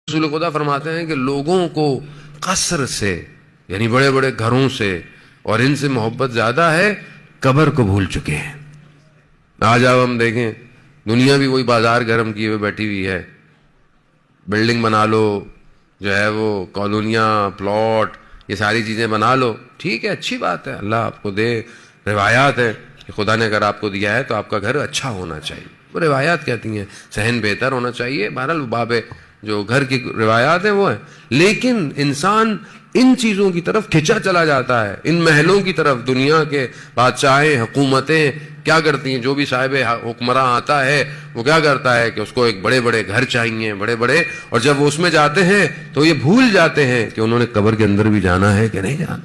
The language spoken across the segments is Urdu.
رسول خدا فرماتے ہیں کہ لوگوں کو قصر سے یعنی بڑے بڑے گھروں سے اور ان سے محبت زیادہ ہے، قبر کو بھول چکے ہیں۔ آج اب ہم دیکھیں دنیا بھی وہی بازار گرم کیے ہوئے بیٹھی ہوئی ہے، بلڈنگ بنا لو، جو ہے وہ کالونیاں، پلاٹ، یہ ساری چیزیں بنا لو، ٹھیک ہے، اچھی بات ہے، اللہ آپ کو دے، روایات ہے کہ خدا نے اگر آپ کو دیا ہے تو آپ کا گھر اچھا ہونا چاہیے، وہ روایات کہتی ہیں صحن بہتر ہونا چاہیے، بہرحال باب جو گھر کی روایات ہیں وہ ہیں، لیکن انسان ان چیزوں کی طرف کھنچا چلا جاتا ہے، ان محلوں کی طرف۔ دنیا کے بادشاہیں، حکومتیں کیا کرتی ہیں؟ جو بھی صاحب حکمراں آتا ہے وہ کیا کرتا ہے کہ اس کو ایک بڑے بڑے گھر چاہیے، بڑے بڑے، اور جب وہ اس میں جاتے ہیں تو یہ بھول جاتے ہیں کہ انہوں نے قبر کے اندر بھی جانا ہے کہ نہیں جانا۔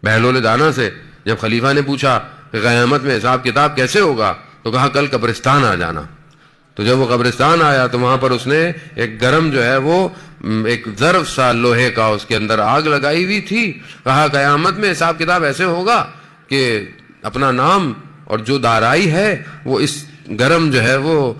بہلول دانا سے جب خلیفہ نے پوچھا کہ قیامت میں حساب کتاب کیسے ہوگا تو کہا کل قبرستان آ جانا۔ تو جب وہ قبرستان آیا تو وہاں پر اس نے ایک گرم جو ہے وہ ایک ظرف سا لوہے کا، اس کے اندر آگ لگائی ہوئی تھی، کہا قیامت میں حساب کتاب ایسے ہوگا کہ اپنا نام اور جو دارائی ہے وہ اس گرم جو ہے وہ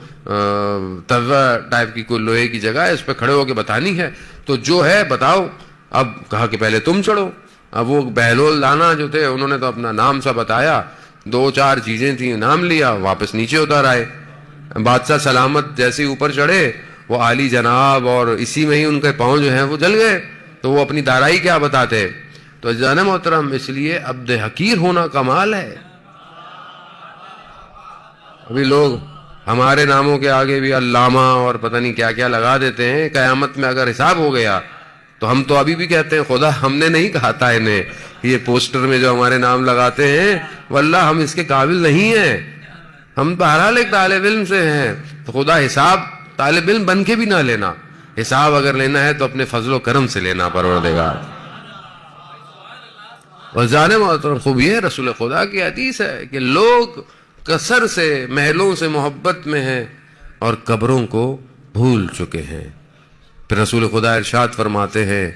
توا ٹائپ کی کوئی لوہے کی جگہ ہے، اس پہ کھڑے ہو کے بتانی ہے، تو جو ہے بتاؤ۔ اب کہا کہ پہلے تم چڑھو۔ اب وہ بہلول دانا جو تھے انہوں نے تو اپنا نام سا بتایا، دو چار چیزیں تھیں، نام لیا، واپس نیچے اتر آئے۔ بادشاہ سلامت جیسے اوپر چڑھے وہ عالی جناب اور اسی میں ہی ان کے پاؤں جو ہیں وہ جل گئے، تو وہ اپنی دارائی کیا بتاتے۔ تو عزیزان محترم، اس لیے عبد حقیر ہونا کمال ہے۔ ابھی لوگ ہمارے ناموں کے آگے بھی علامہ اور پتہ نہیں کیا کیا لگا دیتے ہیں، قیامت میں اگر حساب ہو گیا تو ہم تو ابھی بھی کہتے ہیں خدا ہم نے نہیں کہا تھا انہیں، یہ پوسٹر میں جو ہمارے نام لگاتے ہیں واللہ ہم اس کے قابل نہیں ہیں، ہم بہرحال ایک طالب علم سے ہیں، تو خدا حساب طالب علم بن کے بھی نہ لینا، حساب اگر لینا ہے تو اپنے فضل و کرم سے لینا پروردگار۔ وزان محترم، خوب یہ رسول خدا کی حدیث ہے کہ لوگ کثر سے محلوں سے محبت میں ہیں اور قبروں کو بھول چکے ہیں۔ پھر رسول خدا ارشاد فرماتے ہیں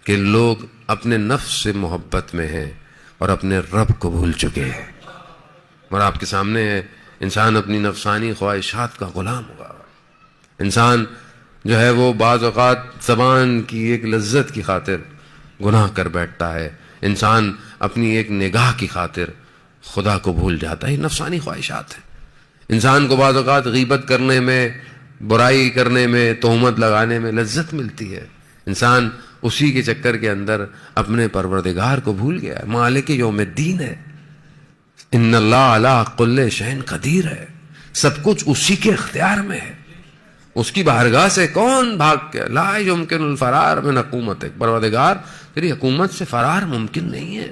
کہ لوگ اپنے نفس سے محبت میں ہیں اور اپنے رب کو بھول چکے ہیں۔ اور آپ کے سامنے ہے انسان اپنی نفسانی خواہشات کا غلام ہوا، انسان جو ہے وہ بعض اوقات زبان کی ایک لذت کی خاطر گناہ کر بیٹھتا ہے، انسان اپنی ایک نگاہ کی خاطر خدا کو بھول جاتا ہے، یہ نفسانی خواہشات ہیں۔ انسان کو بعض اوقات غیبت کرنے میں، برائی کرنے میں، تہمت لگانے میں لذت ملتی ہے، انسان اسی کے چکر کے اندر اپنے پروردگار کو بھول گیا ہے۔ مالک یوم الدین ہے، ان اللہ علی کل شیء قدیر ہے، سب کچھ اسی کے اختیار میں ہے، اس کی بارگاہ سے کون بھاگ کے، لا یمکن الفرار من حکومتک، پروردگار تیری حکومت سے فرار ممکن نہیں ہے۔